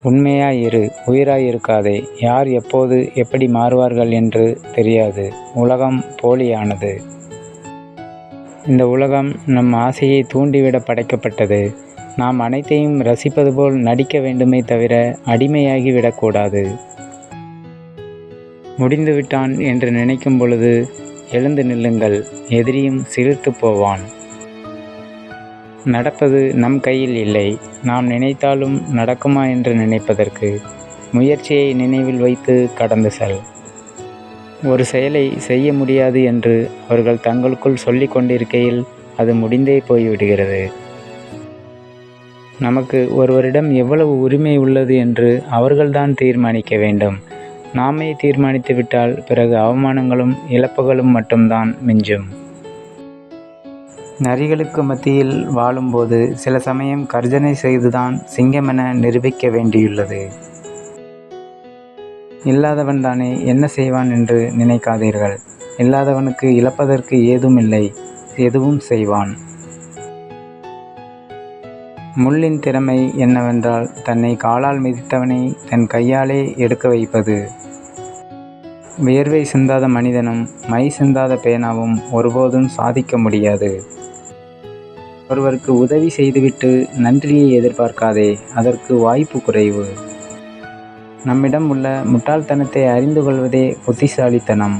உண்மையாய் இரு, உயிராய் இருக்காதே. யார் எப்போது எப்படி மாறுவார்கள் என்று தெரியாது. உலகம் போலியானது. இந்த உலகம் நம் ஆசையை தூண்டிவிட படைக்கப்பட்டது. நாம் அனைத்தையும் ரசிப்பது போல் நடிக்க வேண்டுமே தவிர அடிமையாகி விடக்கூடாது. முடிந்துவிட்டான் என்று நினைக்கும் பொழுது எழுந்து நில்லுங்கள். எதிரியும் சிலிர்த்து போவான். நடப்பது நம் கையில் இல்லை. நாம் நினைத்தாலும் நடக்குமா என்று நினைப்பதற்கு முயற்சியை நினைவில் வைத்து கடந்து செல். ஒரு செயலை செய்ய முடியாது என்று அவர்கள் தங்களுக்குள் சொல்லிக் கொண்டிருக்கையில் அது முடிந்தே போய்விடுகிறது. நமக்கு ஒருவரிடம் எவ்வளவு உரிமை உள்ளது என்று அவர்கள்தான் தீர்மானிக்க வேண்டும். நாமே தீர்மானித்து விட்டால் பிறகு அவமானங்களும் இழப்புகளும் மட்டும்தான் மிஞ்சும். நரிகளுக்கு மத்தியில் வாழும்போது சில சமயம் கர்ஜனை செய்துதான் சிங்கமென நிரூபிக்க வேண்டியுள்ளது. இல்லாதவன் தானே என்ன செய்வான் என்று நினைக்காதீர்கள். இல்லாதவனுக்கு இழப்பதற்கு ஏதும் இல்லை, எதுவும் செய்வான். முள்ளின் திறமை என்னவென்றால் தன்னை காலால் மிதித்தவனை தன் கையாலே எடுக்க வைப்பது. வியர்வை சிந்தாத மனிதனும் மை சிந்தாத பேனாவும் ஒருபோதும் சாதிக்க முடியாது. ஒருவருக்கு உதவி செய்துவிட்டு நன்றியை எதிர்பார்க்காதே, அதற்கு வாய்ப்பு குறைவு. நம்மிடம் உள்ள முட்டாள்தனத்தை அறிந்து கொள்வதே புத்திசாலித்தனம்.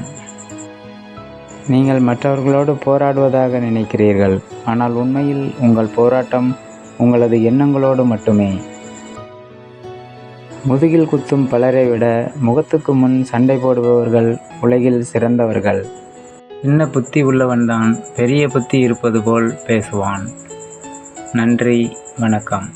நீங்கள் மற்றவர்களோடு போராடுவதாக நினைக்கிறீர்கள், ஆனால் உண்மையில் உங்கள் போராட்டம் உங்களது எண்ணங்களோடு மட்டுமே. முதுகில் குத்தும் பலரை விட முகத்துக்கு முன் சண்டை போடுபவர்கள் உலகில் சிறந்தவர்கள். சின்ன புத்தி உள்ளவன்தான் பெரிய புத்தி இருப்பது போல் பேசுவான். நன்றி, வணக்கம்.